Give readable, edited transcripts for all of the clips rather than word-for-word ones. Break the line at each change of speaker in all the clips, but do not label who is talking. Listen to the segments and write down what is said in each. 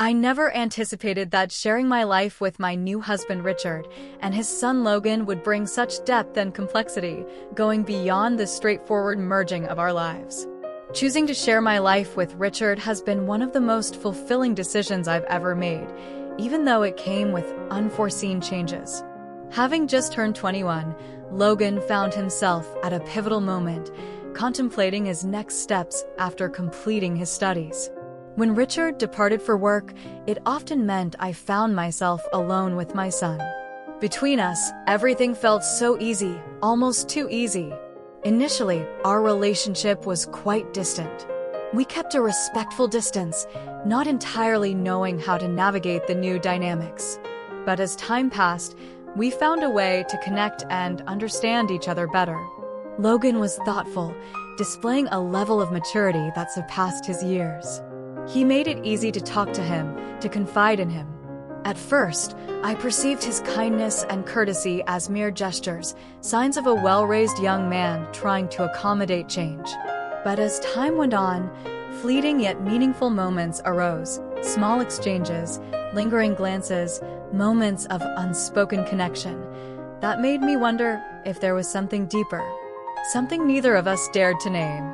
I never anticipated that sharing my life with my new husband Richard and his son Logan would bring such depth and complexity, going beyond the straightforward merging of our lives. Choosing to share my life with Richard has been one of the most fulfilling decisions I've ever made, even though it came with unforeseen changes. Having just turned 21, Logan found himself at a pivotal moment, contemplating his next steps after completing his studies. When Richard departed for work, it often meant I found myself alone with my son. Between us, everything felt so easy, almost too easy. Initially, our relationship was quite distant. We kept a respectful distance, not entirely knowing how to navigate the new dynamics. But as time passed, we found a way to connect and understand each other better. Logan was thoughtful, displaying a level of maturity that surpassed his years. He made it easy to talk to him, to confide in him. At first, I perceived his kindness and courtesy as mere gestures, signs of a well-raised young man trying to accommodate change. But as time went on, fleeting yet meaningful moments arose, small exchanges, lingering glances, moments of unspoken connection, that made me wonder if there was something deeper, something neither of us dared to name.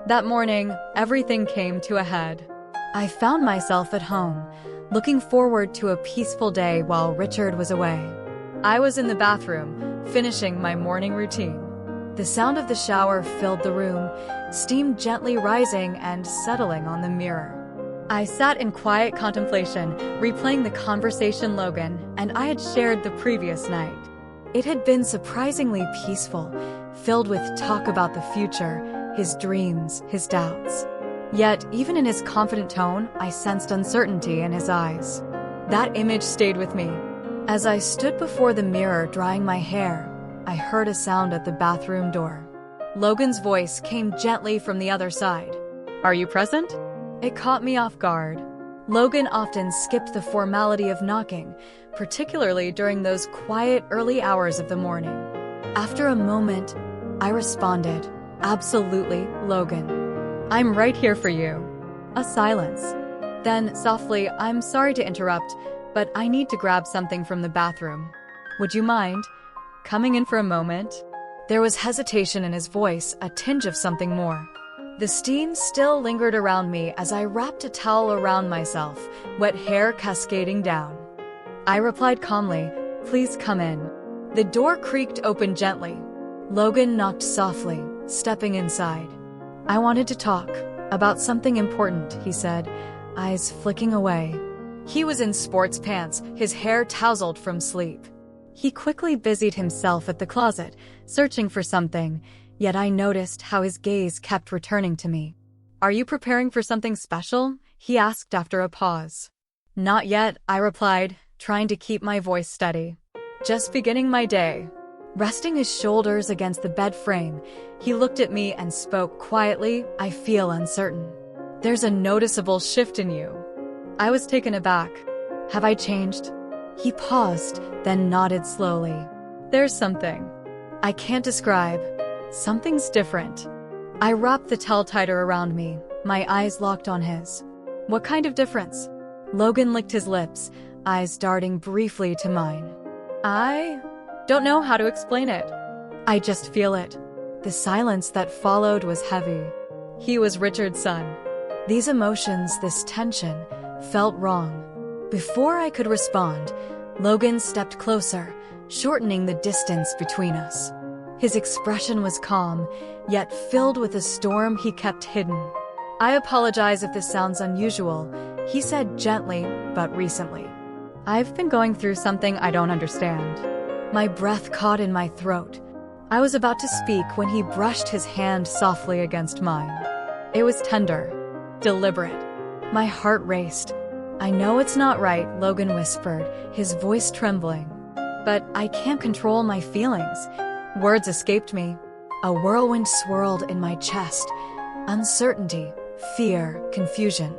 That morning, everything came to a head. I found myself at home, looking forward to a peaceful day while Richard was away. I was in the bathroom, finishing my morning routine. The sound of the shower filled the room, steam gently rising and settling on the mirror. I sat in quiet contemplation, replaying the conversation Logan and I had shared the previous night. It had been surprisingly peaceful, filled with talk about the future, his dreams, his doubts. Yet, even in his confident tone, I sensed uncertainty in his eyes. That image stayed with me. As I stood before the mirror drying my hair, I heard a sound at the bathroom door. Logan's voice came gently from the other side. "Are you present?" It caught me off guard. Logan often skipped the formality of knocking, particularly during those quiet early hours of the morning. After a moment, I responded, "Absolutely, Logan. I'm right here for you." A silence. Then, softly, "I'm sorry to interrupt, but I need to grab something from the bathroom. Would you mind coming in for a moment?" There was hesitation in his voice, a tinge of something more. The steam still lingered around me as I wrapped a towel around myself, wet hair cascading down. I replied calmly, "Please come in." The door creaked open gently. Logan knocked softly, stepping inside. "I wanted to talk about something important," he said, eyes flicking away. He was in sports pants, his hair tousled from sleep. He quickly busied himself at the closet, searching for something, yet I noticed how his gaze kept returning to me. "Are you preparing for something special?" he asked after a pause. "Not yet," I replied, trying to keep my voice steady. "Just beginning my day." Resting his shoulders against the bed frame, he looked at me and spoke quietly, "I feel uncertain. There's a noticeable shift in you." I was taken aback. "Have I changed?" He paused, then nodded slowly. "There's something I can't describe. Something's different." I wrapped the towel tighter around me, my eyes locked on his. "What kind of difference?" Logan licked his lips, eyes darting briefly to mine. "I don't know how to explain it. I just feel it." The silence that followed was heavy. He was Richard's son. These emotions, this tension, felt wrong. Before I could respond, Logan stepped closer, shortening the distance between us. His expression was calm, yet filled with a storm he kept hidden. "I apologize if this sounds unusual," he said gently, "but recently, I've been going through something I don't understand." My breath caught in my throat. I was about to speak when he brushed his hand softly against mine. It was tender, deliberate. My heart raced. "I know it's not right," Logan whispered, his voice trembling. "But I can't control my feelings." Words escaped me. A whirlwind swirled in my chest. Uncertainty, fear, confusion.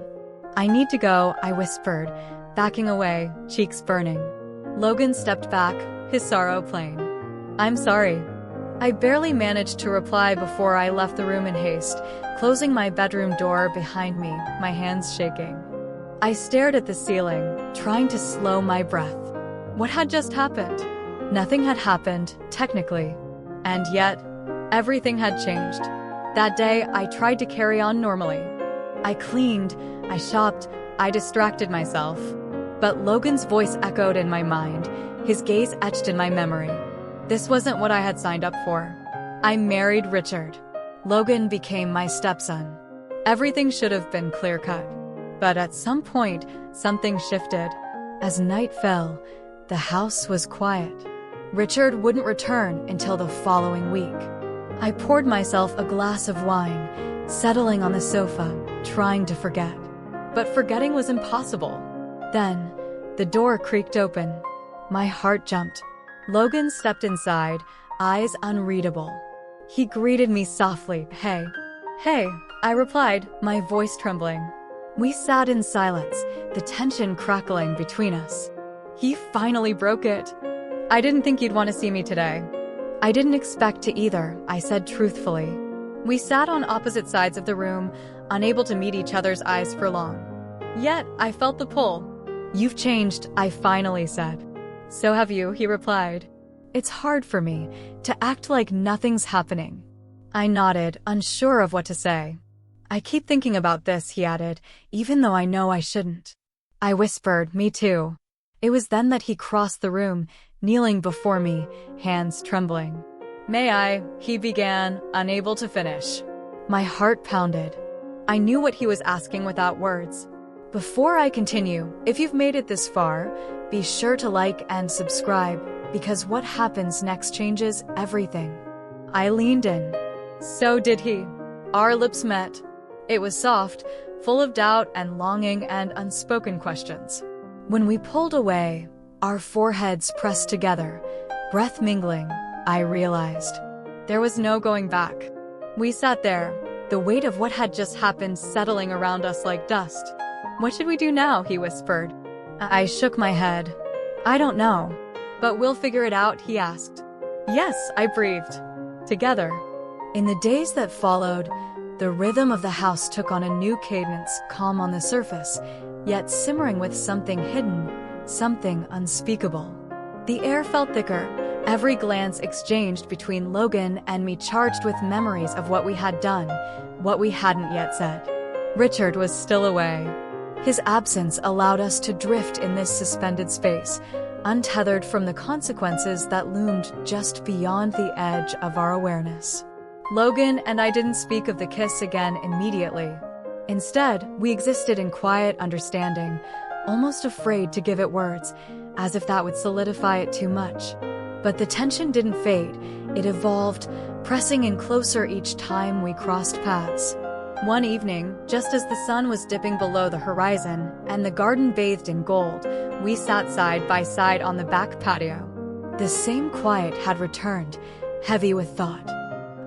"I need to go," I whispered, backing away, cheeks burning. Logan stepped back, his sorrow plain. "I'm sorry." I barely managed to reply before I left the room in haste, closing my bedroom door behind me, my hands shaking. I stared at the ceiling, trying to slow my breath. What had just happened? Nothing had happened, technically. And yet, everything had changed. That day, I tried to carry on normally. I cleaned, I shopped, I distracted myself. But Logan's voice echoed in my mind, his gaze etched in my memory. This wasn't what I had signed up for. I married Richard. Logan became my stepson. Everything should have been clear-cut. But at some point, something shifted. As night fell, the house was quiet. Richard wouldn't return until the following week. I poured myself a glass of wine, settling on the sofa, trying to forget. But forgetting was impossible. Then, the door creaked open. My heart jumped. Logan stepped inside, eyes unreadable. He greeted me softly, "Hey." "Hey," I replied, my voice trembling. We sat in silence, the tension crackling between us. He finally broke it. "I didn't think you'd want to see me today." "I didn't expect to either," I said truthfully. We sat on opposite sides of the room, unable to meet each other's eyes for long. Yet, I felt the pull. "You've changed," I finally said. "So have you," he replied. "It's hard for me to act like nothing's happening." I nodded, unsure of what to say. "I keep thinking about this," he added, "even though I know I shouldn't." I whispered, "Me too." It was then that he crossed the room, kneeling before me, hands trembling. "May I?" he began, unable to finish. My heart pounded. I knew what he was asking without words. Before I continue, if you've made it this far, be sure to like and subscribe, because what happens next changes everything. I leaned in. So did he. Our lips met. It was soft, full of doubt and longing and unspoken questions. When we pulled away, our foreheads pressed together, breath mingling, I realized. There was no going back. We sat there, the weight of what had just happened settling around us like dust. "What should we do now?" he whispered. I shook my head. "I don't know. But we'll figure it out," he asked. "Yes," I breathed. "Together." In the days that followed, the rhythm of the house took on a new cadence, calm on the surface, yet simmering with something hidden, something unspeakable. The air felt thicker, every glance exchanged between Logan and me charged with memories of what we had done, what we hadn't yet said. Richard was still away. His absence allowed us to drift in this suspended space, untethered from the consequences that loomed just beyond the edge of our awareness. Logan and I didn't speak of the kiss again immediately. Instead, we existed in quiet understanding, almost afraid to give it words, as if that would solidify it too much. But the tension didn't fade, it evolved, pressing in closer each time we crossed paths. One evening, just as the sun was dipping below the horizon and the garden bathed in gold, we sat side by side on the back patio. The same quiet had returned, heavy with thought.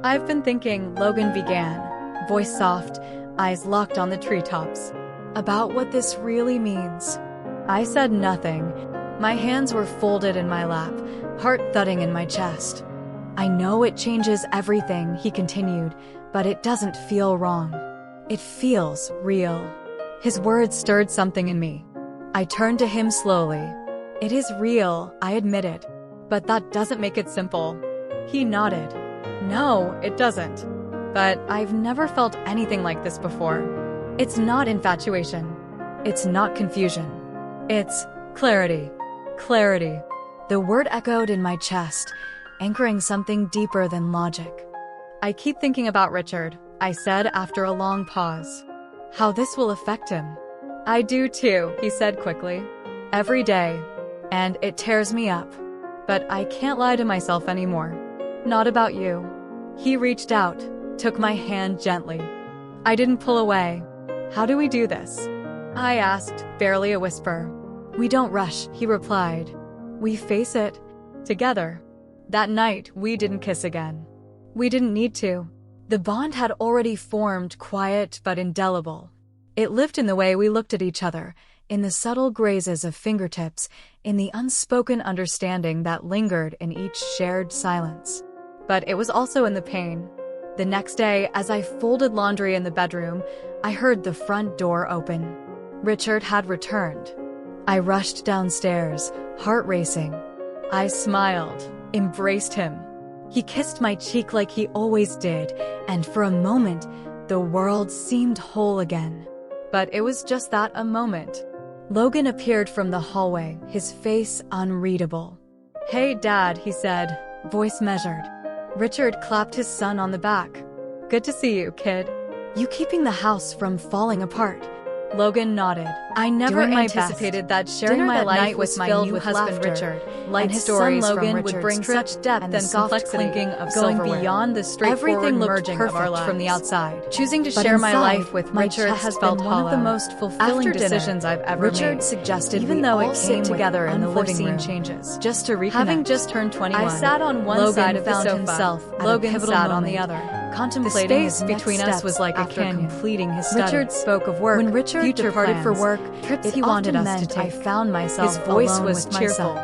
"I've been thinking," Logan began, voice soft, eyes locked on the treetops, "about what this really means." I said nothing. My hands were folded in my lap, heart thudding in my chest. "I know it changes everything," he continued, "but it doesn't feel wrong. It feels real." His words stirred something in me. I turned to him slowly. "It is real," I admitted, "but that doesn't make it simple." He nodded. "No, it doesn't. But I've never felt anything like this before. It's not infatuation. It's not confusion. It's clarity. Clarity." The word echoed in my chest, anchoring something deeper than logic. "I keep thinking about Richard," I said after a long pause. "How this will affect him." "I do too," he said quickly. "Every day. And it tears me up. But I can't lie to myself anymore. Not about you." He reached out, took my hand gently. I didn't pull away. "How do we do this?" I asked, barely a whisper. "We don't rush," he replied. "We face it. Together." That night, we didn't kiss again. We didn't need to. The bond had already formed, quiet but indelible. It lived in the way we looked at each other, in the subtle grazes of fingertips, in the unspoken understanding that lingered in each shared silence. But it was also in the pain. The next day, as I folded laundry in the bedroom, I heard the front door open. Richard had returned. I rushed downstairs, heart racing. I smiled, embraced him. He kissed my cheek like he always did, and for a moment, the world seemed whole again. But it was just that, a moment. Logan appeared from the hallway, his face unreadable. "Hey, Dad," he said, voice measured. Richard clapped his son on the back. "Good to see you, kid. You keeping the house from falling apart?" Logan nodded. I never anticipated that sharing my life with my new husband Richard, and his son Logan, would bring such depth and complexity, going beyond the straightforward merging of our lives from the outside. Choosing to share my life with Richard has been one of the most fulfilling decisions I've ever made. Richard suggested even though it came together in the living room changes, just to reconnect. Having just turned 21, I sat on one side of the sofa. Logan sat on the other. Contemplating the space between us was like a canyon. Completing his study. Richard spoke of work. When Richard departed for work, trips he wanted us to take. I found myself his voice was cheerful.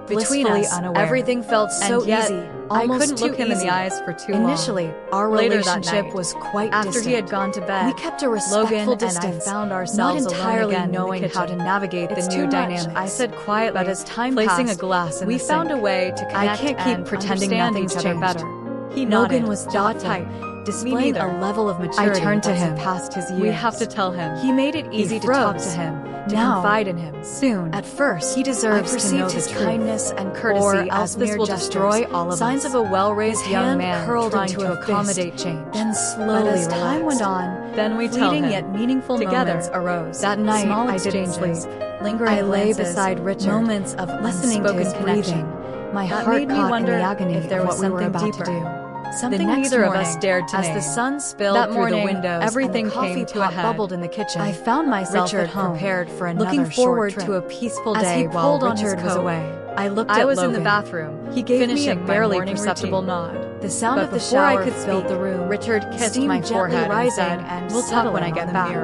Between us, everything felt so easy. I couldn't look him in the eyes for too long. Initially, our relationship was quite distant. After he had gone to bed, we kept a respectful distance. And I found ourselves not entirely knowing how to navigate the new dynamics. I said quietly, but as time placing passed, a glass in we found a way to connect. I can't keep pretending nothing's changed. Better. He nodded. Logan was jaw-tight, displaying a level of maturity. I turned to him past his years. We have to tell him. He made it easy to talk to him, to confide in him. Soon. At first, he deserves to know his kindness and courtesy, or else this will destroy all of us. Signs of a well-raised young man curled into accommodate change. Then slowly, as time went on, then we tell him. Yet meaningful moments arose. That night, I didn't sleep. Lingering I lay beside Richard. Moments of listening to his breathing. My heart caught in the agony if there was something deeper. Something neither of us dared to name. As the sun spilled through the windows, everything came to a head. Bubbled in the kitchen. I found myself at home, prepared for another looking forward to a peaceful day while Richard was away. I looked at Logan. I was in the bathroom. He gave me a barely perceptible nod. The sound of the shower filled the room. Richard kissed my forehead and said, "We'll talk when I get back."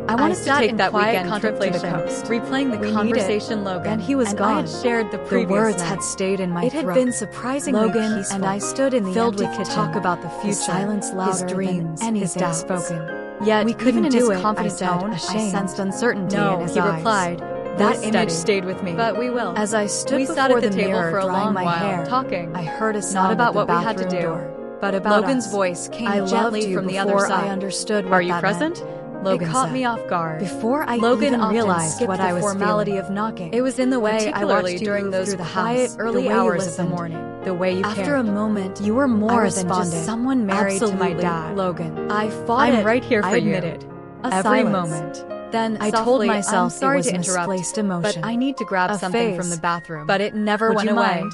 I wanted to take that weekend trip to the coast, replaying the conversation Logan, and he was gone. I had shared the previous night. The words had stayed in my throat. It had been surprisingly Logan peaceful, and I stood in the filled with kitchen, talk about the future, his silence louder his dreams, and his doubts spoken. Yet we couldn't do it. Confident tone, I sensed uncertainty in his eyes. He replied. That image stayed with me. But we will. As I stood before the table for a long while, talking, I heard a sound not about what we had to do, but about Logan's voice came gently from the other side. I understood what that meant. Are you present? Logan it caught me off guard. Before I even realized what I was formality feeling. Of knocking. It was in the way I watched during those quiet early hours of the morning. The way you After cared. A moment, you were more than just someone married to my dad. Logan, I fought I'm right here for you. Admitted. Every moment. Then I told myself sorry it was to misplaced emotion. But I need to grab something from the bathroom. But it never went away.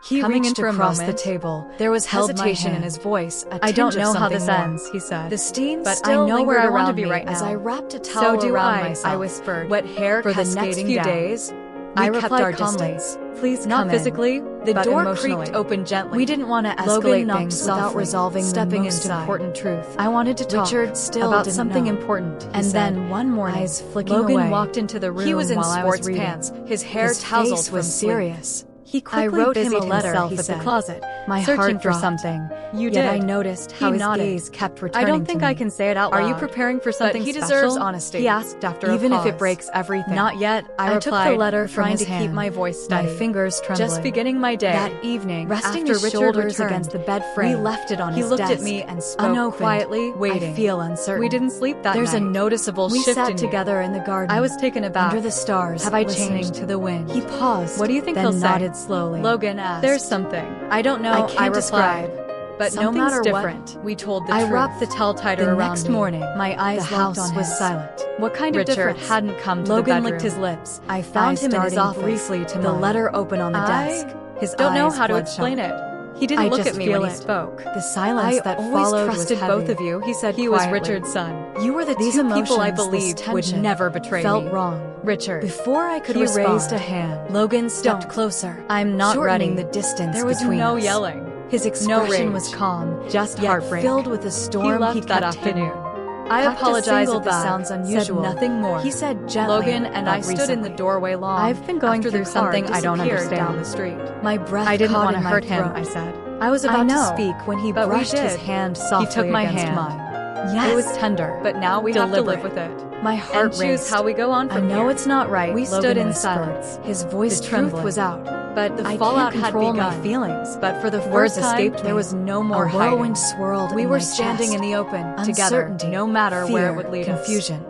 He reached across the table. There was hesitation in his voice. I don't know how this ends, he said. The steam but still I know where I want to be right now. As I wrapped a towel around myself. I whispered. Wet hair for the next few days. I replied calmly. Please not physically. The door creaked open gently. We didn't want to escalate things without resolving the most important truth. I wanted to talk Richard still about something important. And then one morning, Logan walked into the room. He was in sports pants. His hair tousled from serious. He quickly wrote him a letter at the closet, my searching for something. You did. I noticed how his gaze kept returning. I don't think I can say it out loud. Are you preparing for something special? He deserves honesty. He asked after a pause. Even if it breaks everything. Not yet. I replied, took the letter trying to keep my voice steady. My fingers trembling. Just beginning my day. That evening, resting his shoulders against the bed frame, we left it on his desk. He looked at me and spoke quietly, waiting. I feel uncertain. We didn't sleep that night. There's a noticeable shift in you. We sat together in the garden. I was taken aback. Under the stars, have I changed to the wind? He paused. What do you think he'll say? Then nodded slowly. Logan asked. There's something. I don't know. I replied. But no matter different. We told the truth. I wrapped the towel tighter around me. The next morning, my eyes locked on was silent. What kind of difference hadn't come to the bedroom? Logan licked his lips. I found him in his office. Briefly to the letter open on the desk. His don't know how to explain it. He didn't look at me when he spoke. The silence that followed was heavy. I always trusted both of you, he said. He was Richard's son. You were the two people I believed would never betray me. Felt wrong. Richard. Before I could respond, he raised a hand. Logan stepped closer. I'm not running the distance. There was no yelling. His expression was calm, just heartbreak. Filled with a storm he left that afternoon. I apologize if this sounds unusual. Said nothing more. He said gently. Logan and I stood in the doorway long. I've been going through something I don't understand. Down the street. My breath I didn't want to hurt him, I said. I was about to speak when he brushed his hand softly against mine. Yes.
It was tender,
but now we have to live
deliberate.
with it.
My heart
And choose
raced.
how we go on
I
from
know
here.
it's not right.
We stood
Logan
in
whispered,
silence.
his voice
The
trembling.
truth was out, but the
I
fallout
can't
had
control
begun.
my feelings.
But for the
Words
first time,
escaped me.
there was no more
A
hiding.
whirlwind swirled
We
in
were
my
standing
chest.
in the open, together,
Uncertainty,
no matter where it would lead us.
confusion.